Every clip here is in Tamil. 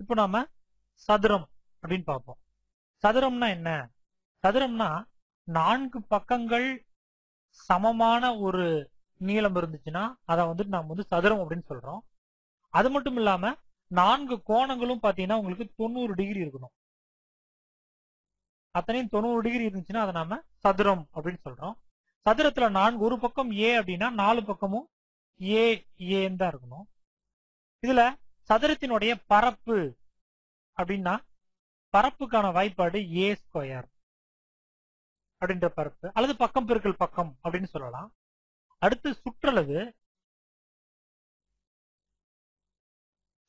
இப்ப நாம சதுரம் அப்படின்னு பார்ப்போம். சதுரம்னா என்ன? சதுரம்னா 4 பக்கங்கள் சமமான ஒரு நீளம் இருந்துச்சுன்னா அதை வந்துட்டு நாம வந்து சதுரம் அப்படின்னு சொல்றோம். அது மட்டும் இல்லாம 4 கோணங்களும் பாத்தீங்கன்னா உங்களுக்கு 90 டிகிரி இருக்கணும். அத்தனையும் 90 டிகிரி இருந்துச்சுன்னா அதை நாம சதுரம் அப்படின்னு சொல்றோம். சதுரத்துல 4 ஒரு பக்கம் ஏ அப்படின்னா 4 பக்கமும் ஏன்னு தான் இருக்கணும். இதுல சதுரத்தினுடைய பரப்பு அப்படின்னா பரப்புக்கான வாய்ப்பாடு ஏ ஸ்கொயர் அப்படின்ற பரப்பு, அல்லது பக்கம் பெருக்கல் பக்கம் அப்படின்னு சொல்லலாம். அடுத்து சுற்றளவு.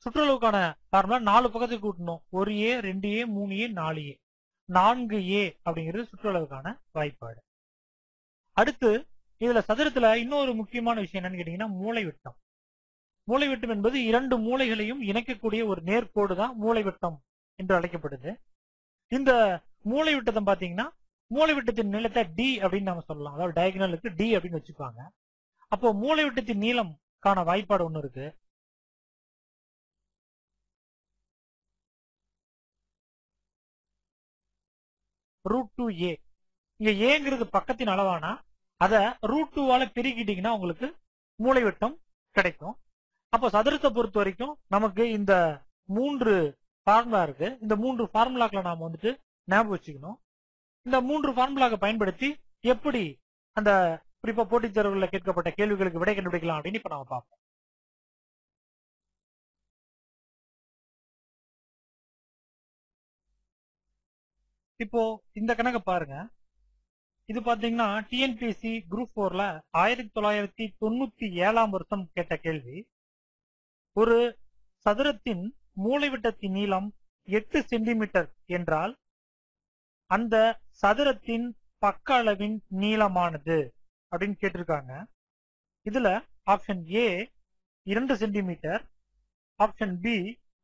சுற்றளவுக்கான ஃபார்முலா 4 பக்கத்துக்கு கூட்டணும். 1A 2A 3A 4A 4A அப்படிங்கிறது சுற்றளவுக்கான வாய்ப்பாடு. அடுத்து இதுல சதுரத்துல இன்னொரு முக்கியமான விஷயம் என்னன்னு கேட்டீங்கன்னா மூலைவிட்டம். மூலைவிட்டம் என்பது 2 மூலைகளையும் இணைக்கக்கூடிய ஒரு நேர்கோடு தான் மூலைவிட்டம் என்று அழைக்கப்படுது. இந்த மூலைவிட்டத்தை பாத்தீங்கன்னா மூலைவிட்டத்தின் நீளத்தை டி அப்படின்னு நாம சொல்லலாம். அதாவது டயகனலுக்கு டி அப்படின்னு வச்சுப்பாங்க. அப்போ மூலைவிட்டத்தின் நீளம் காண வாய்ப்பாடு ஒண்ணு இருக்கு. √2a. இங்க ஏங்கிறது பக்கத்தின் அளவானா அதை √2ஆல பெருக்கிட்டீங்கன்னா உங்களுக்கு மூலைவிட்டம் கிடைக்கும். அப்போ சதுரத்தை பொறுத்த வரைக்கும் நமக்கு இந்த 3 ஃபார்முலா இருக்கு. இந்த 3 ஃபார்முலாக்களை நாம வந்துட்டு ஞாபகம் வச்சுக்கணும். இந்த 3 ஃபார்முலாவை பயன்படுத்தி எப்படி அந்த குறிப்பா போட்டித் தேர்வுகளில் கேட்கப்பட்ட கேள்விகளுக்கு விடை கண்டுபிடிக்கலாம் அப்படின்னு இப்ப நாம பார்ப்போம். இப்போ இந்த கணக்கை பாருங்க. இது பாத்தீங்கன்னா டிஎன்பிஎஸ்சி குரூப் 4ல 1997ஆம் வருஷம் கேட்ட கேள்வி. ஒரு சதுரத்தின் மூலைவிட்டத்தின் நீளம் 8 சென்டிமீட்டர் என்றால் அந்த சதுரத்தின் பக்க அளவின் நீளமானது அப்படின்னு கேட்டிருக்காங்க. இதுல option A 2 centimetre, option B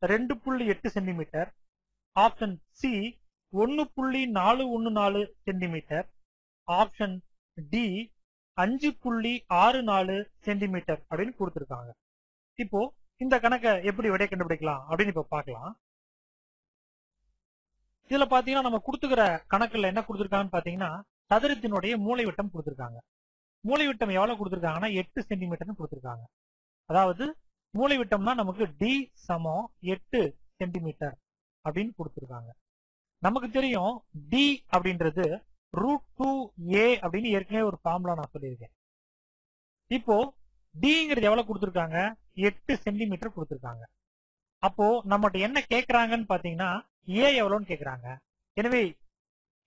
2.8 centimetre, option C 1.414 centimetre, option D 5.64 centimetre அப்படின்னு கொடுத்திருக்காங்க. இப்போ இந்த கணக்கை எப்படி விடை கண்டுபிடிக்கலாம் அப்படின்னு இப்ப பார்க்கலாம். இதுல பாத்தீங்கன்னா நம்ம கொடுத்துக்கிற கணக்குல என்ன கொடுத்திருக்காங்கன்னு பாத்தீங்கன்னா சதுரத்தினுடைய மூலைவிட்டம் கொடுத்திருக்காங்க. மூலைவிட்டம் எவ்வளவு கொடுத்திருக்காங்கன்னா 8 சென்டிமீட்டர் கொடுத்திருக்காங்க. அதாவது மூலைவிட்டம்னா நமக்கு டி சமம் 8 சென்டிமீட்டர் அப்படின்னு கொடுத்திருக்காங்க. நமக்கு தெரியும் டி அப்படின்றது √2a அப்படின்னு ஏற்கனவே ஒரு ஃபார்முலா நான் சொல்லியிருக்கேன். இப்போ டிங்கிறது எவ்வளவு கொடுத்திருக்காங்க? 8 சென்டிமீட்டர் கொடுத்திருக்காங்க. அப்போ நம்மகிட்ட என்ன கேட்கறாங்கன்னு பாத்தீங்கன்னா ஏ எவ்வளவுன்னு கேட்கறாங்க. எனவே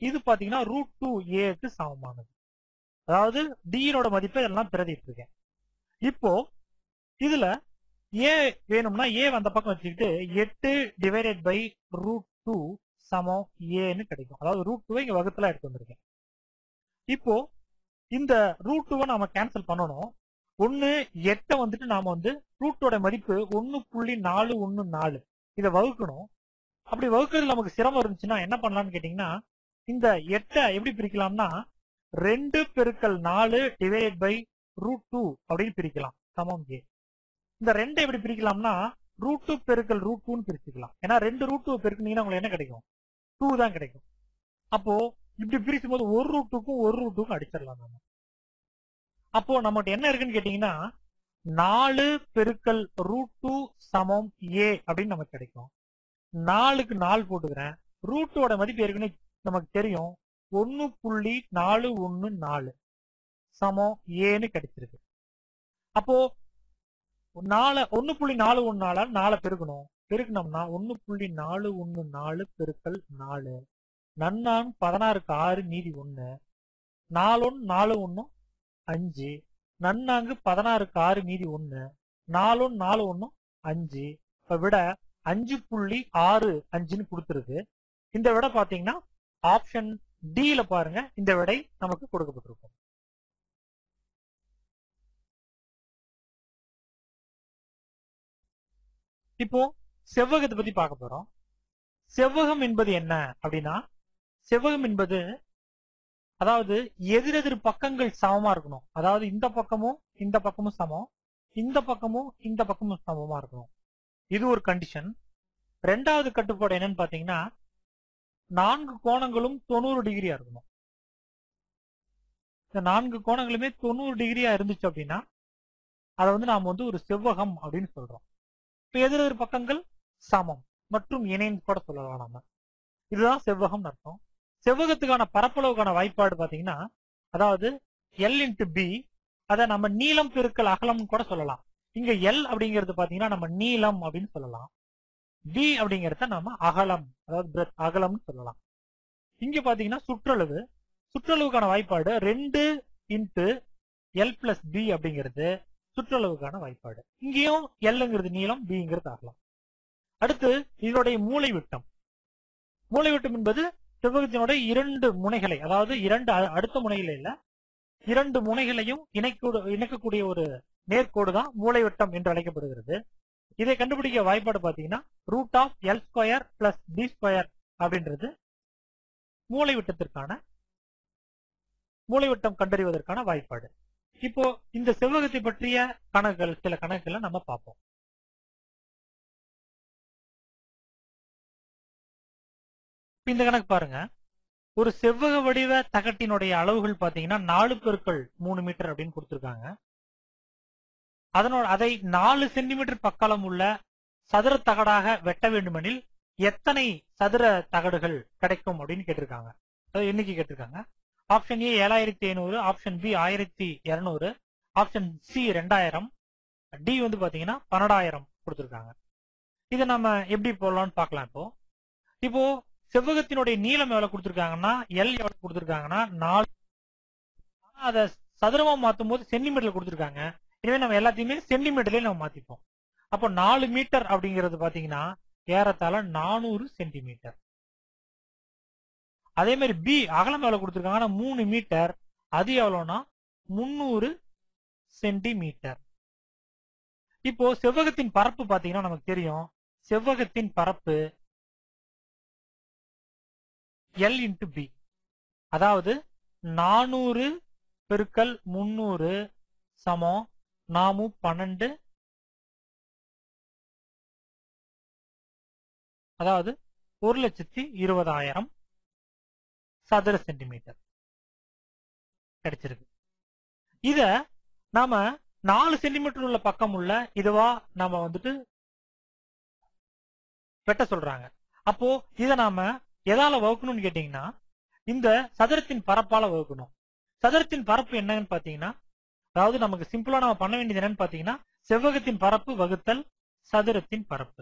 இது பாத்தீங்கன்னா √2a சமமானது. அதாவது டியோட மதிப்பை எல்லாம் பிரதிட்டு இருக்கேன். இப்போ இதுல ஏ வேணும்னா ஏ அந்த பக்கம் வச்சுக்கிட்டு 8 டிவைடட் பை √2 சமம் ஏன்னு கிடைக்கும். அதாவது √2 இங்க வகுத்துல எடுத்து வந்திருக்கேன். இப்போ இந்த √2 நாம கேன்சல் பண்ணணும். 8 வந்துட்டு நாம வந்து ரூட்டோட மதிப்பு 1.414 இதை வகுக்கணும். அப்படி வகுக்கிறது நமக்கு சிரமம் இருந்துச்சுன்னா என்ன பண்ணலாம்னு கேட்டீங்கன்னா இந்த 8 எப்படி பிரிக்கலாம்னா 2 பெருக்கல் 4 டிவைடட் பை √2 அப்படின்னு பிரிக்கலாம் சமம் ஏ. இந்த 2 எப்படி பிரிக்கலாம்னா √2 பெருக்கல் √2ன்னு பிரிச்சுக்கலாம். ஏன்னா 2 √2 பெருக்குனீங்கன்னா உங்களுக்கு என்ன கிடைக்கும்? 2 தான் கிடைக்கும். அப்போ இப்படி பிரிக்கும் போது ஒரு √2க்கும் அடிச்சிடலாம் நாம. அப்போ நம்மகிட்ட என்ன இருக்குன்னு கேட்டீங்கன்னா 4 பெருக்கல் √2 சமம் ஏ அப்படின்னு நமக்கு கிடைக்கும். 4க்கு 4 போட்டுக்கிறேன். √2ஓட மதிப்பு ஏற்கனவே நமக்கு தெரியும் 1.414 சமம் ஏன்னு கிடைச்சிருக்கு. அப்போ 1.414 4 பெருக்கணும். பெருக்கணும்னா 1.414 பெருக்கல் 4 நன்னான் 16க்கு 6 மீதி 1 4 4 1 5 நன்னாங்கு 16க்கு 6 மீதி 1 4 4 1 5 இப்ப விட 5.65ன்னு கொடுத்துருக்கு. இந்த விட பாத்தீங்கன்னா ஆப்ஷன் டில பாருங்க இந்த விடை நமக்கு கொடுக்கப்பட்டிருக்கும். இப்போ செவ்வகத்தை பத்தி பார்க்க போறோம். செவ்வகம் என்பது என்ன அப்படின்னா செவ்வகம் என்பது அதாவது எதிரெதிர் பக்கங்கள் சமமா இருக்கணும். அதாவது இந்த பக்கமும் சமம், இந்த பக்கமும் சமமா இருக்கணும். இது ஒரு கண்டிஷன். ரெண்டாவது கட்டுப்பாடு என்னன்னு பாத்தீங்கன்னா 4 கோணங்களும் 90 டிகிரியா இருக்கணும். இந்த 4 கோணங்களுமே 90 டிகிரியா இருந்துச்சு அப்படின்னா அதை நாம ஒரு செவ்வகம் அப்படின்னு சொல்றோம். இப்ப எதிர் பக்கங்கள் சமம் மற்றும் இணைன்னு கூட சொல்லலாம் நாம. இதுதான் செவ்வகம் அர்த்தம். செவ்வகத்துக்கான பரப்பளவுக்கான வாய்ப்பாடு பாத்தீங்கன்னா அதாவது எல் இன்டு பி, அதை நம்ம நீளம் பெருக்கல் அகலம் கூட சொல்லலாம். இங்க எல் அப்படிங்கிறது பாத்தீங்கன்னா நம்ம நீளம் அப்படின்னு சொல்லலாம். பி அப்படிங்கறத நம்ம அகலம் அதாவது அகலம்னு சொல்லலாம். இங்க பாத்தீங்கன்னா சுற்றளவு, சுற்றளவுக்கான வாய்ப்பாடு 2 இன்டு எல் பிளஸ் பி அப்படிங்கிறது சுற்றளவுக்கான வாய்ப்பாடு. இங்கேயும் எல்ங்கிறது நீளம், பிங்கிறது அகலம். அடுத்து இதனுடைய மூலை விட்டம். மூலை விட்டம் என்பது செவ்வகத்தினுடைய 2 முனைகளை, அதாவது 2 அடுத்த முனைகளை இல்ல 2 முனைகளையும் இணைக்கக்கூடிய ஒரு நேர்கோடு தான் மூலை விட்டம் என்று அழைக்கப்படுகிறது. இதை கண்டுபிடிக்க வாய்ப்பாடு பாத்தீங்கன்னா √L² பிளஸ் D² அப்படின்றது மூலை விட்டம் கண்டறிவதற்கான வாய்ப்பாடு. இப்போ இந்த செவ்வகத்தை பற்றிய சில கணக்குகளை நம்ம பார்ப்போம். இந்த கணக்கு பாருங்க. ஒரு செவ்வக வடிவ தகட்டினுடைய அளவுகள் பாத்தீங்கன்னா 4x3 மீட்டர் அப்படின்னு கொடுத்திருக்காங்க. அதை 4 சென்டிமீட்டர் பக்கம் உள்ள சதுர தகடாக வெட்ட வேண்டுமெனில் எத்தனை சதுர தகடுகள் கிடைக்கும் அப்படின்னு கேட்டிருக்காங்க. அதாவது எண்ணிக்கை கேட்டிருக்காங்க. Option A 7500, option B 1200, option C 2000, D பாத்தீங்கன்னா 12000 கொடுத்திருக்காங்க. இதை நம்ம எப்படி போடலாம்னு பார்க்கலாம். இப்போ செவ்வகத்தினுடைய நீளம் எவ்வளவு கொடுத்திருக்காங்கன்னா எல் எவ்வளவு கொடுத்திருக்காங்கன்னா 4. அதை சதுரமா மாத்தும் போது சென்டிமீட்டர்ல கொடுத்திருக்காங்க. எனவே நம்ம எல்லாத்தையுமே சென்டிமீட்டர்லயே நம்ம மாத்திப்போம். அப்போ 4 மீட்டர் அப்படிங்கிறது பாத்தீங்கன்னா ஏறத்தாழ 400 சென்டிமீட்டர். அதே மாதிரி பி அகலம் எவ்வளவு கொடுத்திருக்காங்கன்னா 3 மீட்டர், அது எவ்வளவுனா 300 சென்டிமீட்டர். இப்போ செவ்வகத்தின் பரப்பு பாத்தீங்கன்னா நமக்கு தெரியும். செவ்வகத்தின் பரப்பு எல் இன்டு பி, அதாவது 400 பெருக்கல் 300 சமம் 412, அதாவது 1,20,000 சதுர சென்டிமீட்டர் கிடைச்சிருக்கு. இத நாம 4 சென்டிமீட்டர் உள்ள பக்கம் உள்ள இதுவா நாம வெட்ட சொல்றாங்க. அப்போ இத நாம எதால வகுக்கணும்னு கேட்டீங்கன்னா இந்த சதுரத்தின் பரப்பால வகுக்கணும். சதுரத்தின் பரப்பு என்னன்னு பாத்தீங்கன்னா, அதாவது நமக்கு சிம்பிளா நம்ம பண்ண வேண்டியது என்னன்னு பாத்தீங்கன்னா செவ்வகத்தின் பரப்பு வகுத்தல் சதுரத்தின் பரப்பு.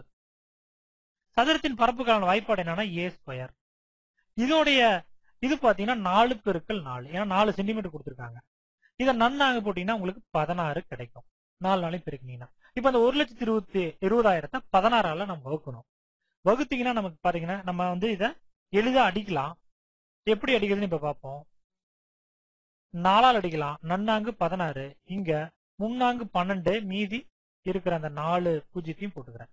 சதுரத்தின் பரப்புக்கான வாய்ப்பாடு என்னன்னா a². இதோடைய இது பாத்தீங்கன்னா 4x4, ஏன்னா 4 சென்டிமீட்டர் கொடுத்திருக்காங்க. இதை நன்னாங்க போட்டீங்கன்னா உங்களுக்கு 16 கிடைக்கும். 4 நாளைக்கு பெருக்கினீங்கன்னா இப்ப அந்த 1,20,000 16ஆல நம்ம வகுக்கணும். வகுத்தீங்கன்னா நமக்கு பாத்தீங்கன்னா நம்ம இதை எளிதா அடிக்கலாம். எப்படி அடிக்கிறதுன்னு இப்ப பார்ப்போம். 4ஆல் அடிக்கலாம். நன்னாங்கு 16, இங்க முன்னாங்கு 12, மீதி இருக்கிற அந்த 4 பூஜ்ஜியத்தையும் போட்டுக்கிறேன்.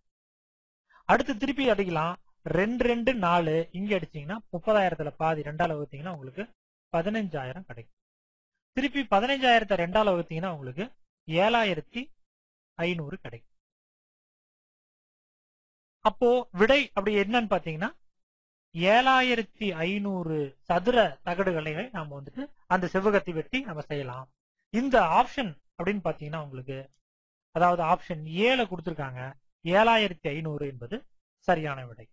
அடுத்து திருப்பி அடிக்கலாம். 2 2 4, இங்க அடிச்சீங்கன்னா 30,000த்துல பாதி 2ஆல வகுத்தீங்கன்னா உங்களுக்கு 15,000 கிடைக்கும். திருப்பி 15,000 2ஆல வகுத்தீங்கன்னா உங்களுக்கு 7,500 கிடைக்கும். அப்போ விடை அப்படி என்னன்னு பாத்தீங்கன்னா 7,500 சதுர தகடுகளை நாம அந்த செவ்வகத்தை வெட்டி நம்ம செய்யலாம். இந்த ஆப்ஷன் அப்படின்னு பாத்தீங்கன்னா உங்களுக்கு, அதாவது ஆப்ஷன் ஏல கொடுத்திருக்காங்க 7,500 என்பது சரியான விடை.